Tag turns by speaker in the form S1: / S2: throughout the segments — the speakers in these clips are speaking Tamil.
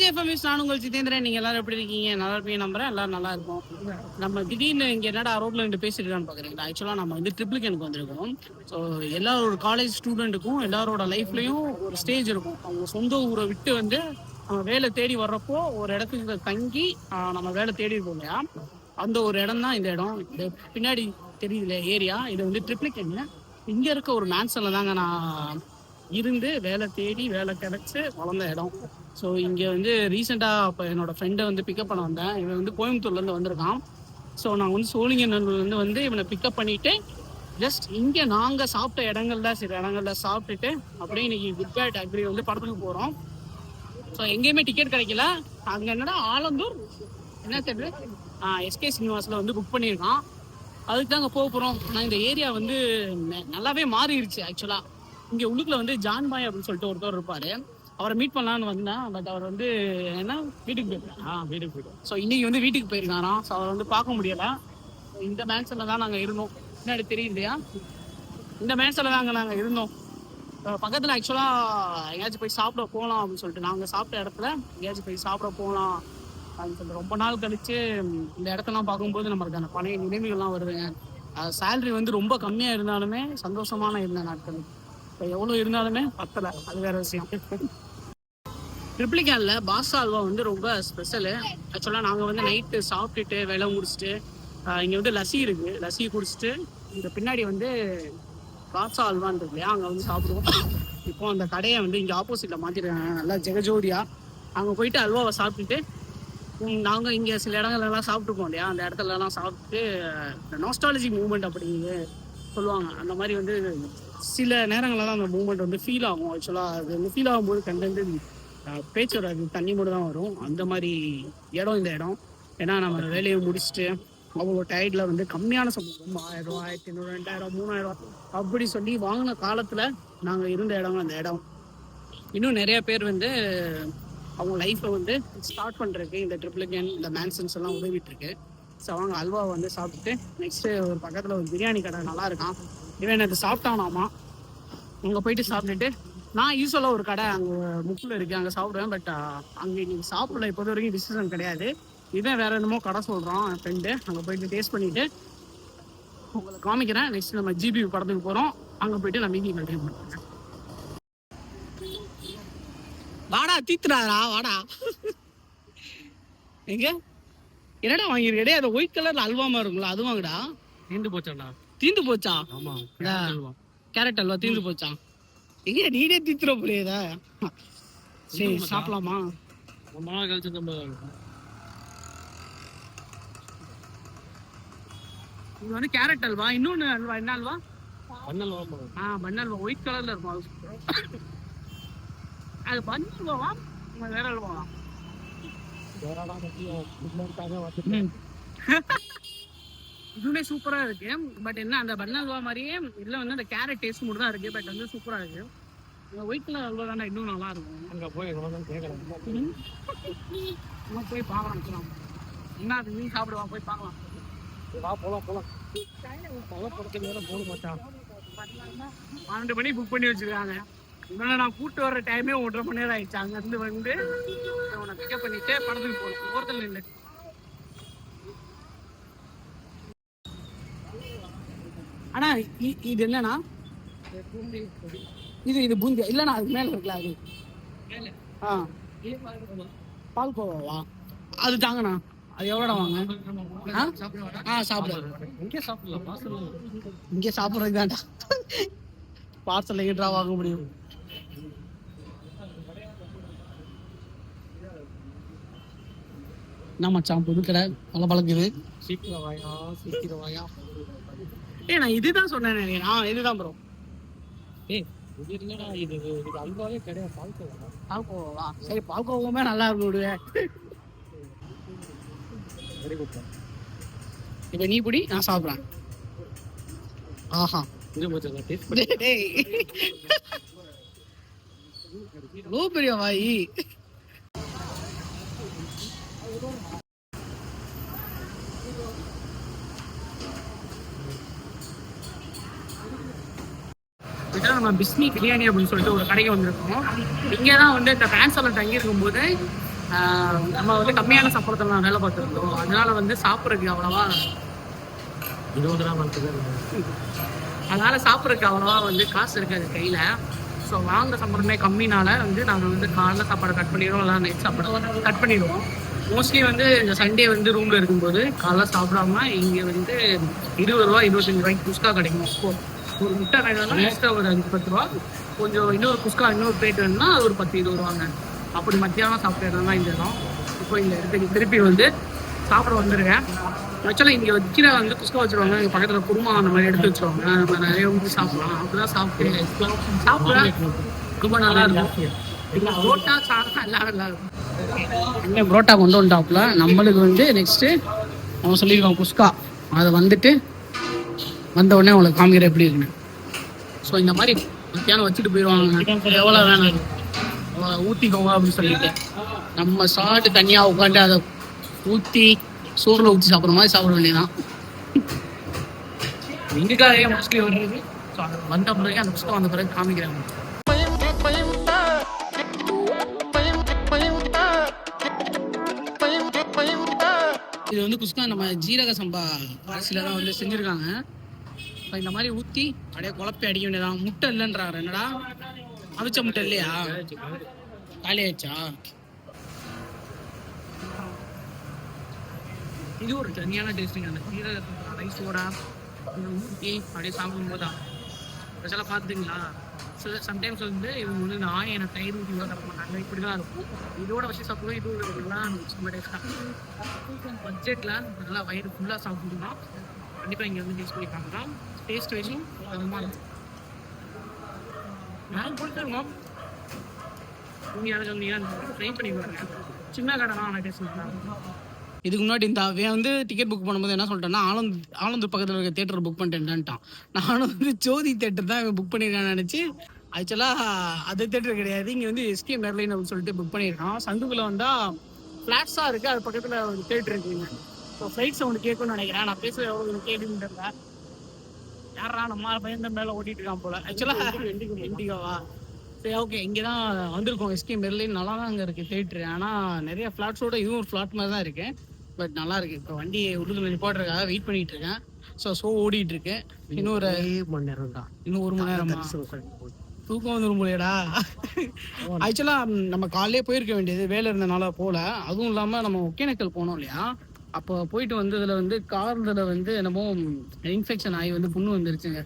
S1: எஃப்எம்எஸ் நான் உங்கள் ஜிதேந்திரன். நீங்கள் எல்லாரும் எப்படி இருக்கீங்க? நல்லா இருப்பீங்க நம்புறேன். எல்லாரும் நல்லா இருக்கும். நம்ம திடீர்னு இங்கே என்னடா ரோட்ல இருந்து பேசிருக்கான்னு பார்க்குறீங்களா? ஆக்சுவலாக நம்ம வந்து ட்ரிப்ளிகனுக்கு வந்திருக்கோம். ஸோ எல்லாரோட காலேஜ் ஸ்டூடெண்ட்டுக்கும் எல்லாரோட லைஃப்லையும் ஒரு ஸ்டேஜ் இருக்கும். அவங்க சொந்த ஊரை விட்டு வந்து நம்ம வேலை தேடி வர்றப்போ ஒரு இடத்துக்கு தங்கி நம்ம வேலை தேடி இருக்கோம் இல்லையா? அந்த ஒரு இடம் தான் இந்த இடம். இந்த பின்னாடி தெரியுதுல ஏரியா, இது வந்து ட்ரிப்ளிகன். இங்கே இருக்க ஒரு மேன்சனில் தாங்க நான் இருந்து வேலை தேடி வேலை கிடைச்சி வளர்ந்த இடம். ஸோ இங்கே வந்து ரீசெண்டாக இப்போ என்னோடய ஃப்ரெண்டை வந்து பிக்கப் பண்ண வந்தேன். இவன் வந்து கோயம்புத்தூர்லேருந்து வந்திருக்கான். ஸோ நான் வந்து சோழிங்கநல்லூர்லேருந்து வந்து இவனை பிக்கப் பண்ணிவிட்டு ஜஸ்ட் இங்கே நாங்கள் சாப்பிட்ட இடங்கள்ல சில இடங்கள்ல சாப்பிட்டுட்டு அப்படியே இன்னைக்கு குட் பேட் அக்ரி வந்து படத்துக்கு போகிறோம். ஸோ எங்கேயுமே டிக்கெட் கிடைக்கல. அங்கே என்னடா ஆலந்தூர் என்ன தேட்டரு எஸ்கே சினிமாஸில் வந்து புக் பண்ணியிருக்கான். அதுக்கு தாங்க போக போகிறோம். நான் இந்த ஏரியா வந்து நல்லாவே மாறிடுச்சு. ஆக்சுவலாக இங்கே உள்ளுக்குள்ள வந்து ஜான் பாய் அப்படின்னு சொல்லிட்டு ஒருத்தர் இருப்பார். அவரை மீட் பண்ணலான்னு வந்தேன். பட் அவர் வந்து என்ன வீட்டுக்கு போயிருக்காரு. வீட்டுக்கு போயிட்டோம். ஸோ இன்னைக்கு வந்து வீட்டுக்கு போயிருக்காராம். ஸோ அவரை வந்து பார்க்க முடியலை. இந்த மேன்சனில் தான் நாங்கள் இருந்தோம். முன்னாடி தெரியும் இல்லையா? இந்த மேன்சனில் தாங்க நாங்கள் இருந்தோம். பக்கத்தில் ஆக்சுவலாக எங்கேயாச்சும் போய் சாப்பிட போகலாம் அப்படின்னு சொல்லிட்டு நாங்கள் சாப்பிட்ட இடத்துல எங்கேயாச்சும் போய் சாப்பிட போகலாம் அப்படின்னு சொல்லிட்டு ரொம்ப நாள் கழிச்சு இந்த இடத்தெல்லாம் பார்க்கும்போது நம்மளுக்கு அந்த பழைய நினைவுகள்லாம் வருதுங்க. சேலரி வந்து ரொம்ப கம்மியாக இருந்தாலுமே சந்தோஷமான இருந்த நாட்கள். இப்போ எவ்வளோ இருந்தாலுமே பத்தலை, அது வேற விஷயம். ட்ரிப்ளிகேனில் பாஸ்தா அல்வா வந்து ரொம்ப ஸ்பெஷலு. ஆக்சுவலாக நாங்கள் வந்து நைட்டு சாப்பிட்டுட்டு வேலை முடிச்சுட்டு இங்கே வந்து லஸ்ஸி இருக்குது. லஸ்ஸி குடிச்சிட்டு இந்த பின்னாடி வந்து பாஸ்தா அல்வான்னு இருக்கு இல்லையா, அங்கே வந்து சாப்பிடுவோம். இப்போ அந்த கடையை வந்து இங்கே ஆப்போசிட்டில் மாற்றிருக்காங்க, நல்லா ஜெகஜோடியாக. அங்கே போயிட்டு அல்வாவை சாப்பிட்டுட்டு நாங்கள் இங்கே சில இடங்கள்லாம் சாப்பிட்டுருக்கோம் இல்லையா, அந்த இடத்துலலாம் சாப்பிட்டு இந்த நாஸ்டாலஜி மூமெண்ட் அப்படின்னு சொல்லுவாங்க. அந்த மாதிரி வந்து சில நேரங்களில் தான் அந்த மூமெண்ட் வந்து ஃபீல் ஆகும். ஆக்சுவலாக அது வந்து ஃபீல் ஆகும்போது கண்டு பேச்சோட அது தண்ணி மட்டும் தான் வரும். அந்த மாதிரி இடம் இந்த இடம். ஏன்னா நம்ம வேலையை முடிச்சுட்டு அவ்வளோ டயர்டில் வந்து கம்மியான சம்பளம் 1000, 1500, 2000, 3000 அப்படி சொல்லி வாங்கின காலத்தில் நாங்கள் இருந்த இடம் அந்த இடம். இன்னும் நிறைய பேர் வந்து அவங்க லைஃப்பை வந்து ஸ்டார்ட் பண்ணுறதுக்கு இந்த ட்ரிப்ளிகன் இந்த மேன்சன்ஸ் எல்லாம் உதவிட்டு இருக்கு. ஸோ அவங்க அல்வா வந்து சாப்பிட்டுட்டு நெக்ஸ்ட்டு ஒரு பக்கத்தில் ஒரு பிரியாணி கடை நல்லா இருக்கான். இவன் எனக்கு சாப்பிட்டானாமா. அங்கே போயிட்டு சாப்பிட்டுட்டு நான் யூஸ்வலாக ஒரு கடை அங்கே முக்கில் இருக்குது, அங்கே சாப்பிடுவேன். பட் அங்கே நீங்கள் சாப்பிடல, இப்போது வரைக்கும் டிசிஷன் கிடையாது. இவன் வேறு என்னமோ கடை சொல்கிறான் என் ஃப்ரெண்டு. அங்கே போயிட்டு டேஸ்ட் பண்ணிவிட்டு உங்களை காமிக்கிறேன். நெக்ஸ்ட் நம்ம ஜிபி படத்துக்கு போகிறோம். அங்கே போயிட்டு நான் மீட்டிங் கண்டினியூ பண்ணுறேன். வாடா தீத்துறாரா வாடா. எங்க என்னடா வாங்கிருக்கே? அந்த ஒயிட் கலர்ல அல்வாமா இருக்கும்ல, அது வாங்கடா. தீந்து போச்சாடா. தீந்து போச்சா? ஆமா, கேரட் அல்வா தீந்து போச்சா? எங்க நீனே தீத்துற போலியதா? சரி சாப்பிடலாமா? ரொம்ப நாள் கழிச்சு இது வந்து கேரட் அல்வா. இன்னொன்னு அல்வா, என்ன அல்வா? பன்னல்வா. பன்னல்வா ஒயிட் கலர்ல இருக்கும். அது பன்னல்வாவா வேற அல்வாவா? இதுவுமே சூப்பரா இருக்கு. பட் என்ன அந்த பன் அல்வா மாதிரியே இதுல வந்து அந்த கேரட் டேஸ்ட் மட்டும் தான் இருக்கு. பட் வந்து சூப்பரா இருக்கு. ஒயிட் கலர் அல்வா தானே இன்னும் நல்லா இருக்கும். அங்க போய் போய் பார்க்கலாம். என்ன அது நீ சாப்பிடுவான், போய் பார்க்கலாம். போலாம் 12 மணி புக் பண்ணி வச்சிருக்காங்க. இவனை நான் கூப்பிட்டு வர்ற டைமே 1.5 மணி நேரம் ஆயிடுச்சு. அங்கேருந்து வந்து அவனை பிக்கப் பண்ணிட்டு படத்துக்கு போகணும். ஓரத்தில் இல்லை. ஆனா இது என்னன்னா இது பூந்தி இல்லைண்ணா, அது மேலே இருக்குல்ல அது பால்கோவாவா? அது தாங்கண்ணா. அது எவ்வளோடா வாங்க? சாப்பிடுவோம். இங்கே சாப்பிட்றது தான்டா. பார்சல் எங்கடா வாங்க முடியும்? என்ன மச்சான் புது கடை நல்லா பழகுது. சீக்கிரம் வாயா. நான் இதுதான் சொன்னேன். இதுதான் ப்ரோ. இது அல்வாவே கிடையாது, பால்கோவா. சரி பால்கோவாமே நல்லா இருக்கும் விடுவேன். இப்ப நீ பிடி, நான் சாப்பிட்றேன். ஆஹா பெரிய வாய். நம்ம பிஸ்மி பிரியாணி அப்படின்னு சொல்லிட்டு ஒரு கடைக்கு வந்திருக்கோம். இங்கே தான் வந்து இந்த ஃபேன்ஸ் எல்லாம் தங்கி இருக்கும்போது நம்ம வந்து கம்மியான சம்பளத்தில் நான் வேலை பார்த்துருந்தோம். அதனால வந்து சாப்பிட்றதுக்கு அவ்வளோவா
S2: 20 ரூபா மட்டும்.
S1: அதனால் சாப்பிட்றதுக்கு அவ்வளோவா வந்து காசு இருக்காது கையில். ஸோ வாங்குற சம்பளமே கம்மினால வந்து நாங்கள் வந்து காலைல சாப்பாடை கட் பண்ணிடுவோம், இல்லை நைட் சாப்பாடை கட் பண்ணிடுவோம். மோஸ்ட்லி வந்து இந்த சண்டே வந்து ரூமில் இருக்கும்போது காலைல சாப்பிடாம இங்கே வந்து 20 ரூபா 25 ரூபாய்க்கு குஸ்கா கிடைக்கும். இப்போ ஒரு முட்டை வேணும்னா எக்ஸ்ட்ரா ஒரு 5-10 ரூபா, கொஞ்சம் இன்னொரு குஸ்கா இன்னொரு பிளேட் வேணும்னா அது ஒரு 10-20 ரூபாங்க. அப்படி மத்தியானம் சாப்பிட்ற இடம் தான் இந்த இடம். இப்போ இந்த இடத்துக்கு திருப்பி வந்து சாப்பிட வந்துருக்கேன். ஆக்சுவலாக இங்கே கீழே வந்து குஸ்கா வச்சுருவாங்க, இங்கே பக்கத்தில் குருமா அந்த மாதிரி எடுத்து வச்சுருவாங்க. நம்ம நிறைய ஊற்றி சாப்பிடலாம். அப்படிதான் சாப்பிட ரொம்ப நல்லா இருக்கும். புரோட்டா சாப்பிட்டா எல்லாம் நல்லா இருக்கும். இன்னும் புரோட்டா கொண்டு வந்துட்டாப்புல. நம்மளுக்கு வந்து நெக்ஸ்ட்டு அவன் சொல்லியிருக்கான் குஸ்கா, அதை வந்துட்டு வந்த உடனே அவங்களுக்கு காமிக்கிற எப்படி இருக்குன்னு. ஸோ இந்த மாதிரி மத்தியானம் வச்சுட்டு போயிடுவாங்க. எவ்வளோ வேணும் ஊற்றிக்கோங்க அப்படின்னு சொல்லிட்டு நம்ம சாப்பிட்டு தனியாக உட்காந்து அதை ஊற்றி சோறில் ஊற்றி சாப்பிட்ற மாதிரி சாப்பிட வேண்டியதான். எங்களுக்காக மோஸ்ட்லி வர்றது. ஸோ அதை வந்த பிறகு அந்த புஸ்தகம் வந்த பிறகு காமிக்கிறாங்க. இது வந்து குஸ்கா நம்ம ஜீரக சம்பா அரிசியில தான் வந்து செஞ்சுருக்காங்க. இந்த மாதிரி ஊற்றி அப்படியே குழப்பி அடிக்க வேண்டியதான். முட்டை இல்லைன்றாரு. என்னடா அவிச்ச முட்டை இல்லையா? காலி ஆயிடுச்சா? இது ஒரு தனியான டேஸ்டிங். அந்த ஜீரக ரைஸோட ஊற்றி அப்படியே சாப்பிடும்போது ஸ்பெஷலாக பார்த்துங்களா. சம்டைம்ஸ் வந்து இவங்க வந்து இந்த ஆயனை தயிர் ஊற்றி தர மாட்டாங்க. இப்படி தான் இருக்கும். இதோட வச்சு சாப்பிடுவோம். இது இதெல்லாம் ரொம்ப டேஸ்ட்டாக பட்ஜெட்டில் நல்லா வயிறு ஃபுல்லாக சாப்பிடணும்னா கண்டிப்பாக இங்கே வந்து டேஸ்ட் பண்ணி பார்க்கலாம். டேஸ்ட் வைஸும் அதிகமாக இருக்கும். நான் கொடுத்துருவோம். நீங்கள் யாரும் சொன்னீங்கன்னா ட்ரை பண்ணி பாருங்க. சின்ன கடை தான் ஆனால் டேஸ்ட் பண்ணுறாங்க. இதுக்கு முன்னாடி இந்த அவன் வந்து டிக்கெட் புக் பண்ணும்போது என்ன சொல்லிட்டேன்னா ஆனந்தூர் பக்கத்தில் இருக்க தேட்டர் புக் பண்ணிட்டேன்ட்டான். நானும் வந்து ஜோதி தேட்டர் தான் புக் பண்ணியிருக்கான்னு நினச்சி ஆக்சுவலாக அது தேட்டர் கிடையாது. இங்கே வந்து எஸ்கே மெர்லைன் அப்படின்னு சொல்லிட்டு புக் பண்ணியிருக்கான். சந்துக்குள்ளே வந்தால் ஃப்ளாட்ஸாக இருக்குது, அது பக்கத்தில் ஒரு தேட்டர் இருக்குங்க. ஸோ ஃப்ளைட் சவுண்டு கேட்கும்னு நினைக்கிறேன். நான் பேச எவ்வளோ கேட்டுன்னு தெரியல. யாரா நம்ம பயந்த மேலே ஓட்டிகிட்டு இருக்கான் போல். ஆக்சுவலாக இண்டிகோவா? சரி, ஓகே. இங்கே தான் வந்திருக்கோம். எஸ்கே மெர்லைன் நல்லா தான் அங்கே இருக்குது தேட்ரு. ஆனால் நிறைய ஃப்ளாட்ஸோட இதுவும் ஒரு ஃப்ளாட் மாதிரி தான் இருக்குது. பட் நல்லா இருக்கு. இப்போ வண்டி உள்ளுக்குள்ள நிப்பாட்டுறதுக்காக வெயிட் பண்ணிட்டு இருக்கேன். ஸோ ஓடிட்டு இருக்கு. இன்னும் ஒரு மணி நேரம் தான். இன்னும் 1 மணி நேரம் தூக்கம் வந்துடும் போலையடா. ஆக்சுவலாக நம்ம காலையிலே போயிருக்க வேண்டியது, வேலை இருந்தனால போல. அதுவும் இல்லாமல் நம்ம ஒகேனக்கல் போனோம் இல்லையா, அப்போ போயிட்டு வந்ததில் வந்து காரில் வந்து என்னமோ இன்ஃபெக்ஷன் ஆகி வந்து புண்ணு வந்துருச்சுங்க.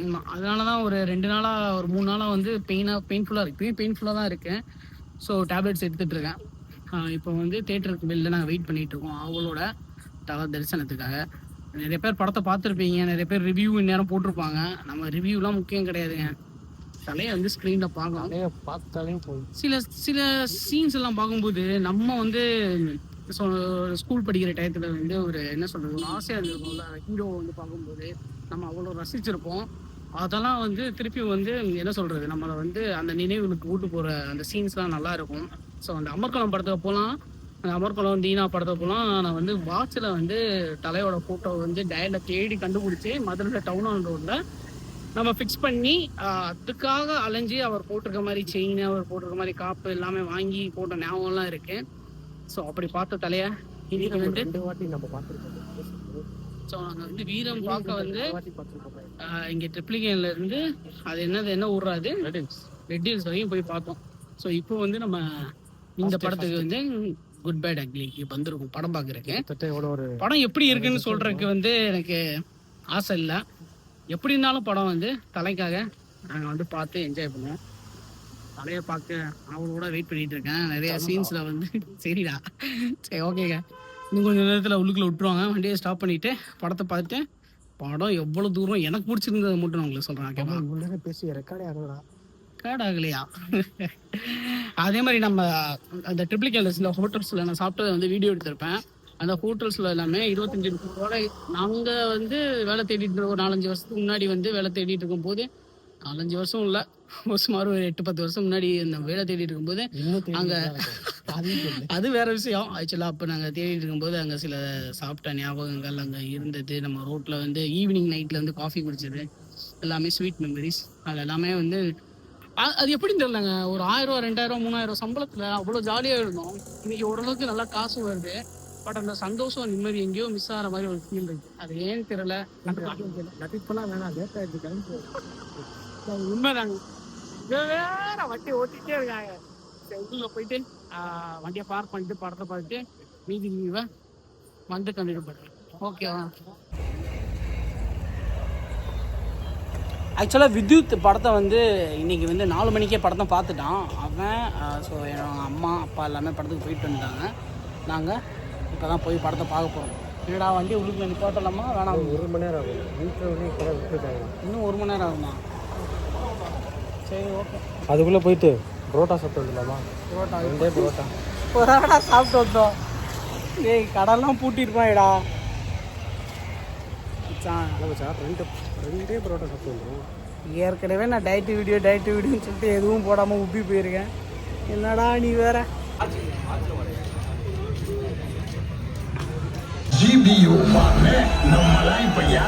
S1: ஆமாம், அதனால தான் ஒரு 2 நாளாக ஒரு 3 நாளாக வந்து பெயின்ஃபுல்லாக இருக்கு. இப்பயும் பெயின்ஃபுல்லாக தான் இருக்கேன். ஸோ டேப்லெட்ஸ் எடுத்துகிட்டு இருக்கேன். இப்போ வந்து தேட்டருக்கு வெளில நாங்கள் வெயிட் பண்ணிகிட்டு இருக்கோம் அவங்களோட தரிசனத்துக்காக. நிறைய பேர் படத்தை பார்த்துருப்பீங்க, நிறைய பேர் ரிவ்யூ இந்நேரம் போட்டிருப்பாங்க. நம்ம ரிவ்யூலாம் முக்கியம் கிடையாதுங்க. தலையை வந்து ஸ்க்ரீனில் பார்க்கலாம். பார்த்தாலே சில சீன்ஸ் எல்லாம் பார்க்கும்போது நம்ம வந்து ஸ்கூல் படிக்கிற டயத்தில் வந்து ஒரு என்ன சொல்கிறது, ஒரு ஆசையாக இருந்திருக்கும்ல. ஹீரோ வந்து பார்க்கும்போது நம்ம அவ்வளோ ரசிச்சிருப்போம். அதெல்லாம் வந்து திருப்பி வந்து என்ன சொல்கிறது, நம்மளை வந்து அந்த நினைவுகளுக்கு கூட்டு போகிற அந்த சீன்ஸ்லாம் நல்லாயிருக்கும். ஸோ அந்த அமர்கலம் படத்தை போகலாம், அந்த அமர்கலம் தீனா படத்தை போகலாம். நான் வந்து வாட்சில் வந்து தலையோட ஃபோட்டோ வந்து டயலில் தேடி கண்டுபிடிச்சி மதுரை டவுன் ஆன் ரோடில் நம்ம ஃபிக்ஸ் பண்ணி அதுக்காக அலைஞ்சி அவர் போட்டிருக்க மாதிரி செயின், அவர் போட்டிருக்க மாதிரி காப்பு எல்லாமே வாங்கி போட்ட ஞாபகம்லாம் இருக்குது. ஸோ அப்படி பார்த்த தலையை இன்னைக்கு வந்து 2 வாட்டி நம்ம பார்த்துருக்கோம். ஸோ நாங்கள் வந்து வீரம் பார்க்க வந்து இங்கே ட்ரிப்ளிகேன்ல இருந்து அது என்ன ஊர்றாது ரெட் ஹில்ஸ் வரையும் போய் பார்த்தோம். ஸோ இப்போ வந்து நம்ம இந்த படத்துக்கு வந்து குட் பேட் அக்லி வந்திருக்கும் படம் பார்க்குறதுக்கு. படம் எப்படி இருக்குன்னு சொல்றதுக்கு வந்து எனக்கு ஆசை இல்லை. எப்படி இருந்தாலும் படம் வந்து தலைக்காக நாங்கள் வந்து பார்த்து என்ஜாய் பண்ணுவோம். தலையை பார்க்க அவங்களோட வெயிட் பண்ணிட்டு இருக்கேன். நிறைய சீன்ஸ்ல வந்து சரிடா, சரி ஓகேங்க, இன்னும் கொஞ்சம் நேரத்தில் உள்ளுக்குள்ள விட்டுருவாங்க. வண்டியை ஸ்டாப் பண்ணிட்டு படத்தை பார்த்துட்டு படம் எவ்வளோ தூரம் எனக்கு பிடிச்சிருந்ததை மட்டும் நான் உங்களுக்கு சொல்கிறேன். ஓகேவா? பேசி ரெக்கார்ட் ஆகலையா? அதே மாதிரி நம்ம அந்த ட்ரிப்ளிகேன்ல ஹோட்டல்ஸில் நான் சாப்பிட்டதை வந்து வீடியோ எடுத்திருப்பேன். அந்த ஹோட்டல்ஸில் எல்லாமே 25 ரூபாய். நாங்கள் வந்து வேலை தேடிட்டு ஒரு 4-5 வருஷத்துக்கு முன்னாடி வந்து வேலை தேடிட்டு இருக்கும்போது, 4-5 வருஷம் இல்லை, சுமார் ஒரு 8-10 வருஷம் முன்னாடி அந்த வேலை தேடிட்டு இருக்கும்போது அங்கே அது வேற விஷயம். ஆக்சுவலாக அப்போ நாங்கள் தேடிட்டு இருக்கும்போது அங்கே சில சாப்பிட்ட ஞாபகங்கள் அங்கே இருந்தது. நம்ம ரோட்டில் வந்து ஈவினிங் நைட்டில் வந்து காஃபி குடிச்சது எல்லாமே ஸ்வீட் மெமரிஸ். அது எல்லாமே வந்து அது எப்படின்னு தெரியலங்க. ஒரு 1000 2000 3000 சம்பளத்துல அவ்வளோ ஜாலியா இருந்தோம். இன்னைக்கு ஓரளவுக்கு நல்லா காசு வருது. பட் அந்த சந்தோஷம் நிம்மதி எங்கேயோ மிஸ் ஆகிற மாதிரி ஒரு ஃபீல் இருக்கு. அது ஏன்னு தெரியல.
S2: நட்டிப்பெல்லாம் வேணாம், லேட் ஆயிடுச்சு கிளம்பி.
S1: உண்மைதாங்க. இவன் வேற வண்டி ஓட்டிட்டே இருக்காங்க. சரி, உள்ள போயிட்டு வண்டியை பார்க் பண்ணிட்டு படத்தை பார்த்துட்டு மீதி லீவை வந்து கண்டினியூ பண்ணுறேன். ஓகேவா? ஆக்சுவலாக வித்யுத் படத்தை வந்து இன்றைக்கி வந்து 4 மணிக்கே படத்தை பார்த்துட்டான் அவன். ஸோ என் அம்மா அப்பா எல்லாமே படத்துக்கு போயிட்டு வந்துட்டாங்க. நாங்கள் இப்போ தான் போய் படத்தை பார்க்க போகிறோம். என்னடா வண்டி உள்ளுக்குள்ள நிப்பாட்டலாமா வேணாம்?
S2: 1 மணி நேரம் ஆகும் வீட்டில் வந்து இப்போ தான் விட்டுருக்காங்க.
S1: இன்னும் 1 மணி நேரம் ஆகுமா? சரி, ஓகே.
S2: அதுக்குள்ளே போயிட்டு புரோட்டா சாப்பிட்டு வந்துடலாமா?
S1: புரோட்டா
S2: 2 புரோட்டா
S1: ஒரு ஆடா சாப்பிட்டு வந்தோம். டேய் கடைலாம் பூட்டிருப்பாங்கடா.
S2: சார் 2 புரோட்டா சாப்பிட்டு வந்துடும்.
S1: ஏற்கனவே நான் டயட்டு வீடியோன்னு சொல்லிட்டு எதுவும் போடாமல் உப்பி போயிருக்கேன். என்னடா நீ வேற.
S3: GBO में नमलाई पया